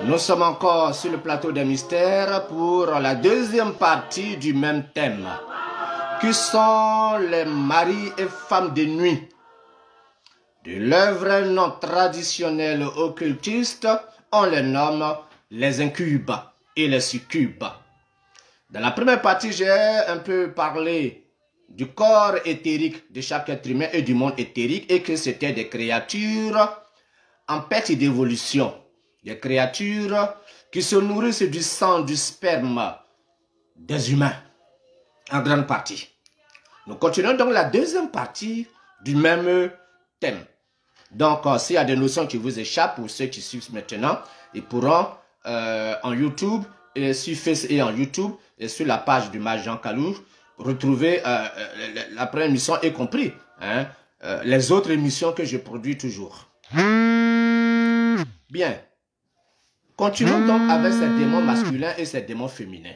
Nous sommes encore sur le plateau des mystères pour la deuxième partie du même thème, qui sont les maris et femmes de nuit. De l'œuvre non traditionnelle occultiste, on les nomme les incubes et les succubes. Dans la première partie, j'ai un peu parlé du corps éthérique de chaque être humain et du monde éthérique, et que c'était des créatures en perte d'évolution. Des créatures qui se nourrissent du sang, du sperme des humains, en grande partie. Nous continuons donc la deuxième partie du même thème. Donc, s'il y a des notions qui vous échappent, pour ceux qui suivent maintenant, ils pourront en YouTube, et sur Facebook et en YouTube, et sur la page du Mage Jean Kalour, retrouver la première émission, y compris les autres émissions que je produis toujours. Bien. Continuons donc avec ces démons masculins et ces démons féminins.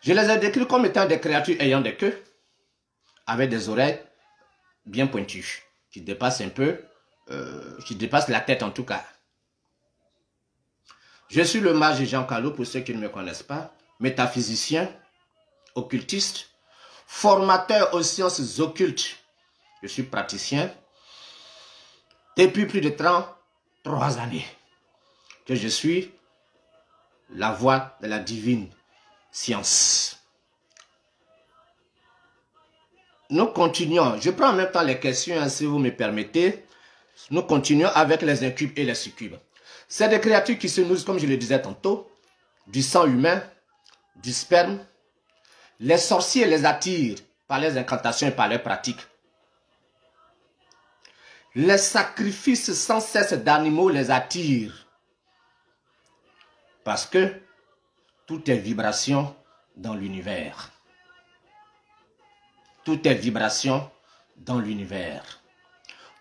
Je les ai décrits comme étant des créatures ayant des queues, avec des oreilles bien pointues, qui dépassent un peu, qui dépassent la tête en tout cas. Je suis le mage Jean Kalour, pour ceux qui ne me connaissent pas, métaphysicien, occultiste, formateur aux sciences occultes. Je suis praticien depuis plus de 33 années que je suis la voix de la divine science. Nous continuons. Je prends en même temps les questions, si vous me permettez. Nous continuons avec les incubes et les succubes. C'est des créatures qui se nourrissent, comme je le disais tantôt, du sang humain, du sperme. Les sorciers les attirent par les incantations et par leurs pratiques. Les sacrifices sans cesse d'animaux les attirent. Parce que tout est vibration dans l'univers. Tout est vibration dans l'univers.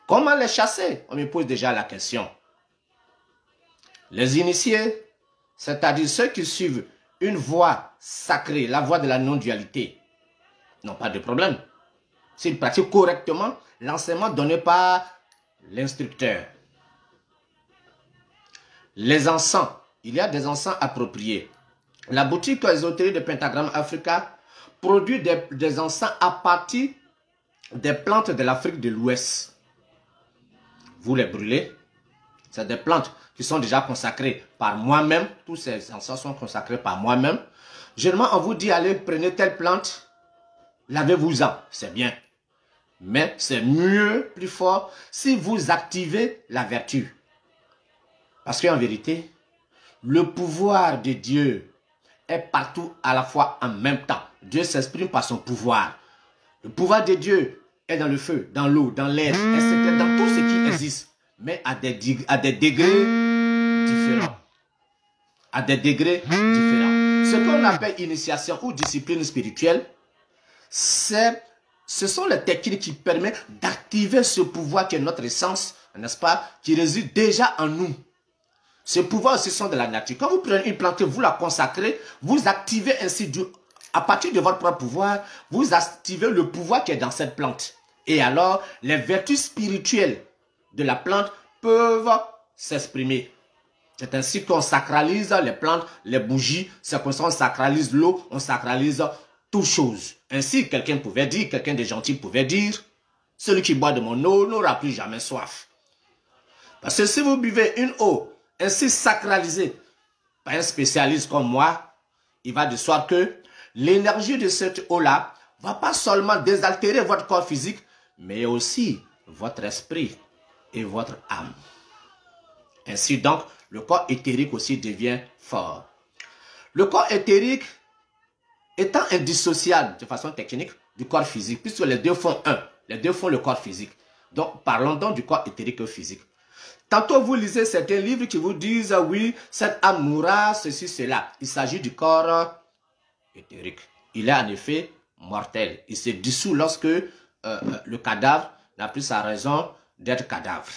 Comment les chasser? On me pose déjà la question. Les initiés, c'est-à-dire ceux qui suivent une voie sacrée, la voie de la non-dualité, n'ont pas de problème. S'ils pratiquent correctement l'enseignement donné par l'instructeur. Les encens, il y a des encens appropriés. La boutique ésotérique de Pentagramme Africa produit des encens à partir des plantes de l'Afrique de l'Ouest. Vous les brûlez. C'est des plantes qui sont déjà consacrées par moi-même. Tous ces encens sont consacrés par moi-même. Généralement, on vous dit, allez, prenez telle plante, lavez-vous-en. C'est bien. Mais c'est mieux, plus fort, si vous activez la vertu. Parce qu'en vérité, le pouvoir de Dieu est partout à la fois en même temps. Dieu s'exprime par son pouvoir. Le pouvoir de Dieu est dans le feu, dans l'eau, dans l'air, etc., dans tout ce qui existe, mais à des degrés différents. À des degrés différents. Ce qu'on appelle initiation ou discipline spirituelle, ce sont les techniques qui permettent d'activer ce pouvoir qui est notre essence, n'est-ce pas, qui réside déjà en nous. Ce pouvoir aussi sont de la nature. Quand vous prenez une plante, vous la consacrez, vous activez ainsi, à partir de votre propre pouvoir, vous activez le pouvoir qui est dans cette plante. Et alors, les vertus spirituelles de la plante peuvent s'exprimer. C'est ainsi qu'on sacralise les plantes, les bougies, c'est comme ça qu'on sacralise l'eau, on sacralise toutes choses. Ainsi, quelqu'un pouvait dire, quelqu'un de gentil pouvait dire, celui qui boit de mon eau n'aura plus jamais soif. Parce que si vous buvez une eau ainsi sacralisée par un spécialiste comme moi, il va de soi que l'énergie de cette eau-là va pas seulement désaltérer votre corps physique, mais aussi votre esprit et votre âme. Ainsi donc, le corps éthérique aussi devient fort. Le corps éthérique étant indissociable de façon technique du corps physique, puisque les deux font un, les deux font le corps physique. Donc, parlons donc du corps éthérique et physique. Tantôt, vous lisez certains livres qui vous disent, oui, cette âme mourra, ceci, cela. Il s'agit du corps éthérique. Il est en effet mortel. Il se dissout lorsque le cadavre n'a plus sa raison d'être cadavre.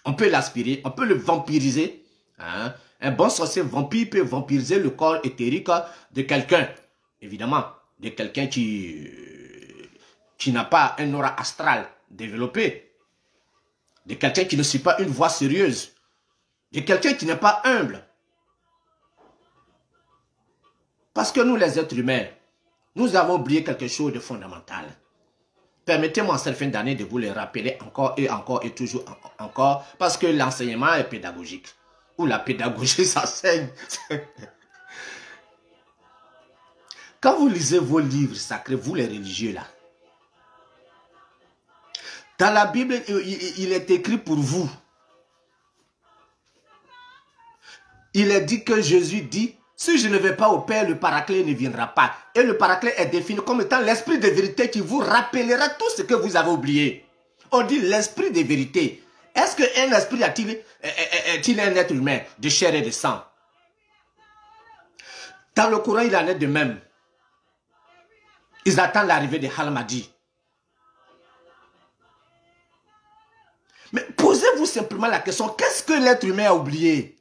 On peut l'aspirer, on peut le vampiriser. Hein? Un bon sorcier vampire peut vampiriser le corps éthérique de quelqu'un. Évidemment, de quelqu'un qui n'a pas un aura astral développé. de quelqu'un qui ne suit pas une voie sérieuse, de quelqu'un qui n'est pas humble. Parce que nous, les êtres humains, nous avons oublié quelque chose de fondamental. Permettez-moi en cette fin d'année de vous le rappeler encore et toujours encore, parce que l'enseignement est pédagogique. Ou la pédagogie s'enseigne. Quand vous lisez vos livres sacrés, vous les religieux là, dans la Bible, il est écrit pour vous. Il est dit que Jésus dit, si je ne vais pas au Père, le Paraclet ne viendra pas. Et le Paraclet est défini comme étant l'esprit de vérité qui vous rappellera tout ce que vous avez oublié. On dit l'esprit de vérité. Est-ce qu'un esprit est-il un être humain de chair et de sang? Dans le Coran, il en est de même. Ils attendent l'arrivée de Al-Mahdi. Mais posez-vous simplement la question, qu'est-ce que l'être humain a oublié?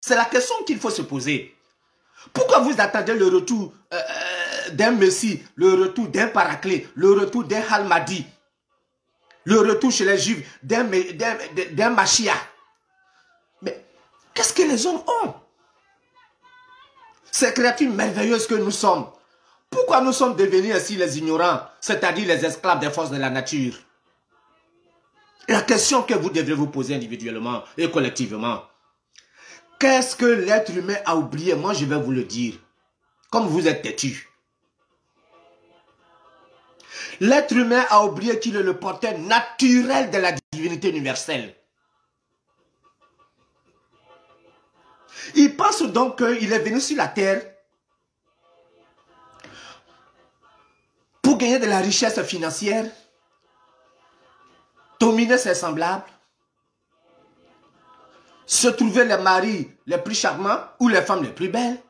C'est la question qu'il faut se poser. Pourquoi vous attendez le retour d'un Messie, le retour d'un Paraclet, le retour d'un Al-Mahdi, le retour chez les Juifs d'un Mashiach? Mais qu'est-ce que les hommes ont? Ces créatures merveilleuses que nous sommes, pourquoi nous sommes devenus ainsi les ignorants, c'est-à-dire les esclaves des forces de la nature? La question que vous devrez vous poser individuellement et collectivement, qu'est-ce que l'être humain a oublié? Moi, je vais vous le dire. Comme vous êtes têtus. L'être humain a oublié qu'il est le porteur naturel de la divinité universelle. Il pense donc qu'il est venu sur la terre pour gagner de la richesse financière, dominer ses semblables, se trouver les maris les plus charmants ou les femmes les plus belles,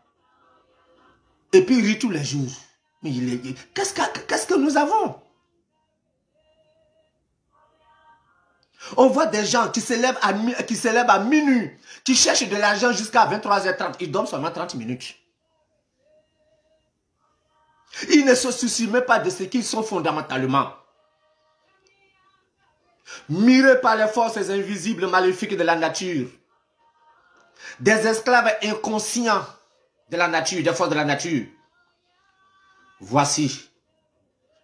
et puis il rit tous les jours. Mais qu'est-ce que nous avons? On voit des gens qui se lèvent à minuit, qui cherchent de l'argent jusqu'à 23h30. Ils dorment seulement 30 minutes. Ils ne se soucient même pas de ce qu'ils sont fondamentalement. Mirés par les forces invisibles maléfiques de la nature. Des esclaves inconscients de la nature, des forces de la nature. Voici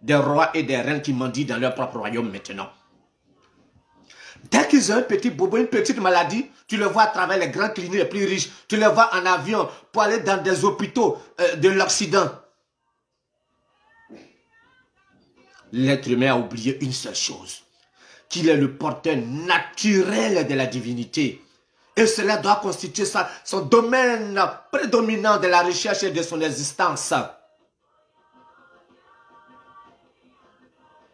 des rois et des reines qui mendient dans leur propre royaume maintenant. Dès qu'ils ont un petit bobo, une petite maladie, tu le vois à travers les grandes cliniques les plus riches. Tu le vois en avion pour aller dans des hôpitaux de l'Occident. L'être humain a oublié une seule chose. Qu'il est le porteur naturel de la divinité. Et cela doit constituer son domaine prédominant de la recherche et de son existence.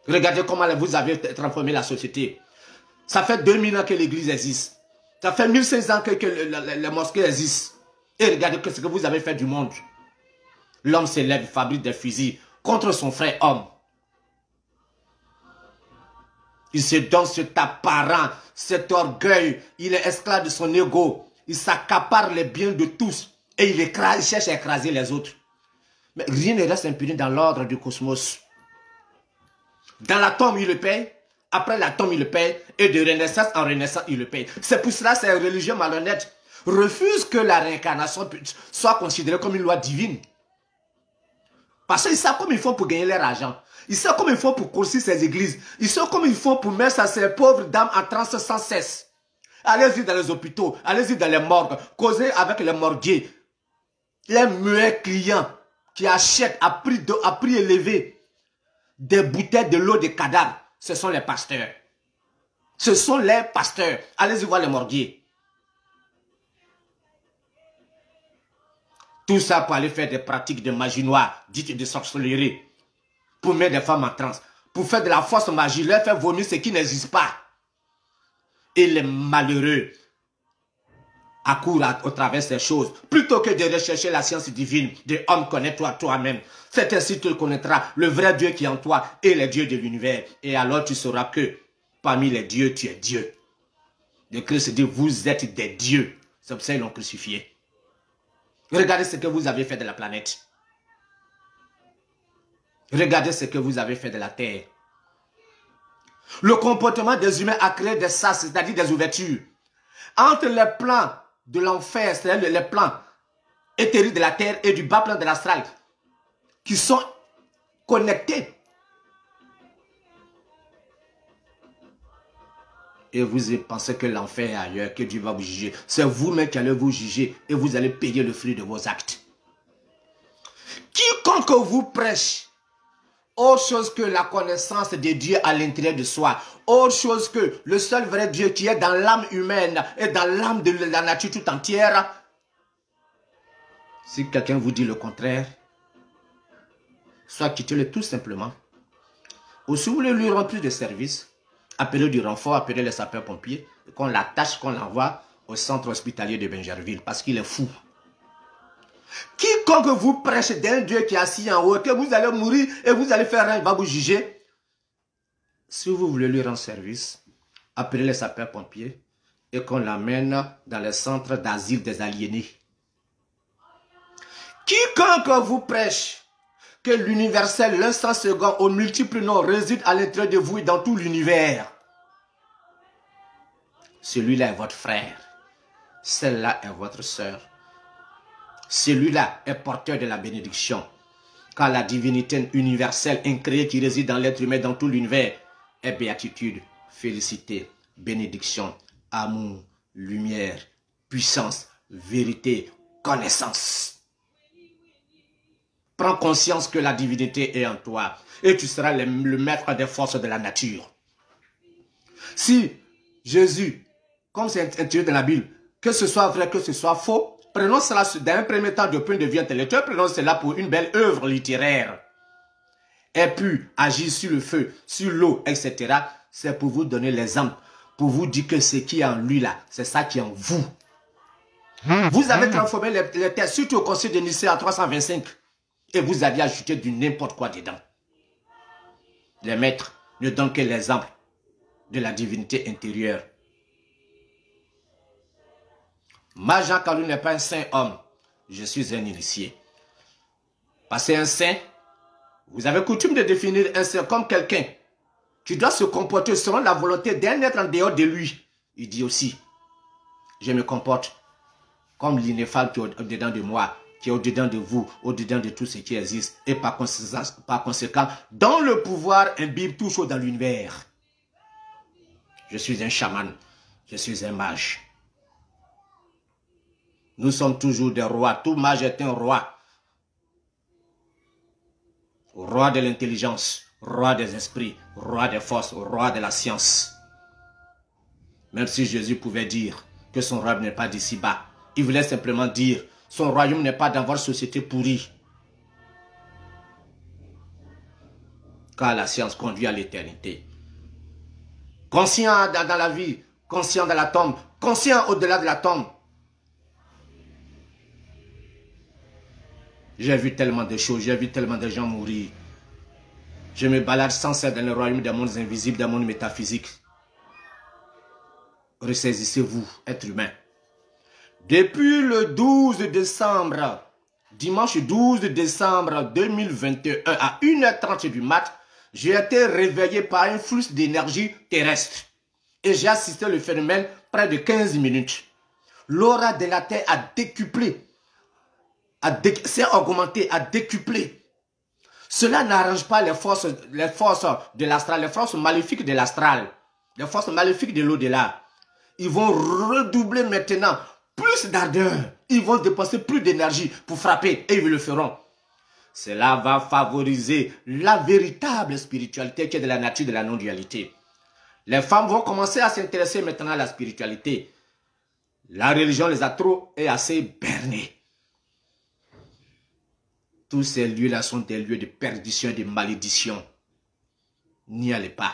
Regardez comment vous avez transformé la société. Ça fait 2000 ans que l'église existe. Ça fait 1500 ans que les mosquées existent. Et regardez ce que vous avez fait du monde. L'homme se lève, fabrique des fusils contre son frère homme. Il se donne cet apparent, cet orgueil. Il est esclave de son ego. Il s'accapare les biens de tous. Et il cherche à écraser les autres. Mais rien ne reste impuni dans l'ordre du cosmos. Dans la tombe, il le paye. Après la tombe, il le paye. Et de renaissance en renaissance, il le paye. C'est pour cela que ces religieux malhonnêtes refusent que la réincarnation soit considérée comme une loi divine. Parce qu'ils savent comment ils font pour gagner leur argent. Ils savent comment ils font pour construire ces églises. Ils savent comment ils font pour mettre ces pauvres dames en transe sans cesse. Allez-y dans les hôpitaux, allez-y dans les morgues, causez avec les morguiers. Les muets clients qui achètent à prix élevé des bouteilles de l'eau de cadavres, ce sont les pasteurs. Ce sont les pasteurs. Allez-y voir les morguiers. Tout ça pour aller faire des pratiques de magie noire, dites de sorcellerie, pour mettre des femmes en transe, pour faire de la fausse magie, leur faire vomir ce qui n'existe pas. Et les malheureux accourent au travers de ces choses, plutôt que de rechercher la science divine, de homme connais-toi toi-même. C'est ainsi que tu connaîtras le vrai Dieu qui est en toi et les dieux de l'univers. Et alors tu sauras que parmi les dieux, tu es Dieu. Le Christ dit, vous êtes des dieux. C'est pour ça qu'ils l'ont crucifié. Regardez ce que vous avez fait de la planète. Regardez ce que vous avez fait de la terre. Le comportement des humains a créé des sas, c'est-à-dire des ouvertures. Entre les plans de l'enfer, c'est-à-dire les plans éthériques de la terre et du bas plan de l'astral, qui sont connectés. Et vous pensez que l'enfer est ailleurs, que Dieu va vous juger. C'est vous-même qui allez vous juger et vous allez payer le fruit de vos actes. Quiconque vous prêche autre chose que la connaissance de Dieu à l'intérieur de soi, autre chose que le seul vrai Dieu qui est dans l'âme humaine et dans l'âme de la nature tout entière, si quelqu'un vous dit le contraire, soit quittez-le tout simplement. Ou si vous voulez lui rendre plus de service, appelez du renfort, appelez les sapeurs-pompiers, qu'on l'attache, qu'on l'envoie au centre hospitalier de Benjerville, parce qu'il est fou. Quiconque vous prêche d'un Dieu qui est assis en haut, que vous allez mourir et vous allez faire rien, il va vous juger. Si vous voulez lui rendre service, appelez les sapeurs-pompiers et qu'on l'amène dans le centre d'asile des aliénés. Quiconque vous prêche que l'universel, l'instant second, aux multiples noms, réside à l'intérieur de vous et dans tout l'univers, celui-là est votre frère, celle-là est votre sœur. Celui-là est porteur de la bénédiction. Car la divinité universelle incréée qui réside dans l'être humain, dans tout l'univers, est béatitude, félicité, bénédiction, amour, lumière, puissance, vérité, connaissance. Prends conscience que la divinité est en toi et tu seras le maître des forces de la nature. Si Jésus, comme c'est introduit dans la Bible, que ce soit vrai, que ce soit faux, prenons cela d'un premier temps de point de vue intellectuel, prenons cela pour une belle œuvre littéraire. Et puis, agir sur le feu, sur l'eau, etc. C'est pour vous donner l'exemple, pour vous dire que ce qui est en lui là, c'est ça qui est en vous. Vous avez transformé les terres, surtout au concile de Nicée en 325, et vous aviez ajouté du n'importe quoi dedans. Les maîtres ne donnent que l'exemple de la divinité intérieure. Moi, Jean Kalou n'est pas un saint homme. Je suis un initié. Parce qu'un saint, vous avez coutume de définir un saint comme quelqu'un qui doit se comporter selon la volonté d'un être en dehors de lui. Il dit aussi, je me comporte comme l'ineffable qui est au-dedans de moi, qui est au-dedans de vous, au-dedans de tout ce qui existe. Et par conséquent, dans le pouvoir imbibe tout chaud dans l'univers. Je suis un chaman, je suis un mage. Nous sommes toujours des rois. Tout mage est un roi. Roi de l'intelligence, roi des esprits, roi des forces, roi de la science. Même si Jésus pouvait dire que son royaume n'est pas d'ici-bas, il voulait simplement dire son royaume n'est pas dans votre société pourrie. Car la science conduit à l'éternité. Conscient dans la vie, conscient dans la tombe, conscient au-delà de la tombe. J'ai vu tellement de choses, j'ai vu tellement de gens mourir. Je me balade sans cesse dans le royaume des mondes invisibles, des mondes métaphysiques. Ressaisissez-vous, être humain. Depuis le 12 décembre, dimanche 12 décembre 2021 à 1h30 du mat, j'ai été réveillé par un flux d'énergie terrestre. Et j'ai assisté au phénomène près de 15 minutes. L'aura de la Terre a décuplé. C'est augmenté, a décuplé. Cela n'arrange pas les forces de l'astral, les forces maléfiques de l'astral, les forces maléfiques de l'au-delà. Ils vont redoubler maintenant plus d'ardeur. Ils vont dépenser plus d'énergie pour frapper et ils le feront. Cela va favoriser la véritable spiritualité qui est de la nature de la non-dualité. Les femmes vont commencer à s'intéresser maintenant à la spiritualité. La religion les a trop et assez bernés. Tous ces lieux-là sont des lieux de perdition et de malédiction. N'y allez pas.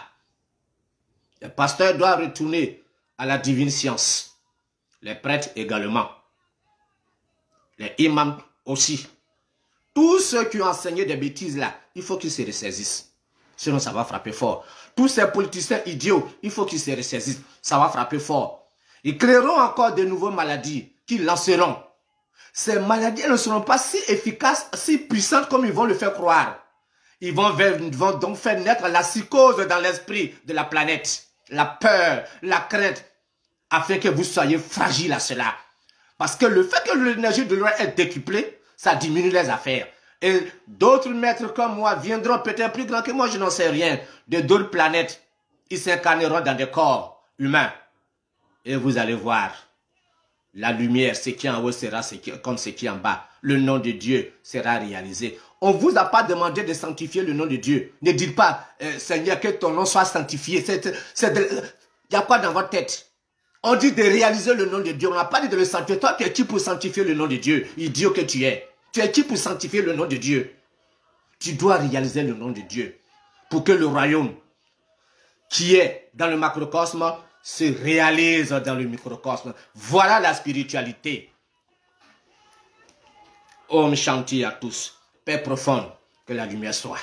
Les pasteurs doivent retourner à la divine science. Les prêtres également. Les imams aussi. Tous ceux qui ont enseigné des bêtises là, il faut qu'ils se ressaisissent. Sinon ça va frapper fort. Tous ces politiciens idiots, il faut qu'ils se ressaisissent. Ça va frapper fort. Ils créeront encore de nouvelles maladies qu'ils lanceront. Ces maladies ne seront pas si efficaces, si puissantes comme ils vont le faire croire. Ils vont donc faire naître la psychose dans l'esprit de la planète. La peur, la crainte, afin que vous soyez fragiles à cela. Parce que le fait que l'énergie de l'or est décuplée, ça diminue les affaires. Et d'autres maîtres comme moi viendront peut-être plus grands que moi, je n'en sais rien, de d'autres planètes. Ils s'incarneront dans des corps humains. Et vous allez voir, la lumière, ce qui est en haut sera comme ce qui est en bas. Le nom de Dieu sera réalisé. On ne vous a pas demandé de sanctifier le nom de Dieu. Ne dites pas, Seigneur, que ton nom soit sanctifié. Il y a quoi dans votre tête? On dit de réaliser le nom de Dieu. On n'a pas dit de le sanctifier. Toi, tu es qui pour sanctifier le nom de Dieu? Idiot que tu es. Tu es qui pour sanctifier le nom de Dieu? Tu dois réaliser le nom de Dieu pour que le royaume qui est dans le macrocosme se réalise dans le microcosme. Voilà la spiritualité. Om Shanti à tous. Paix profonde, que la lumière soit.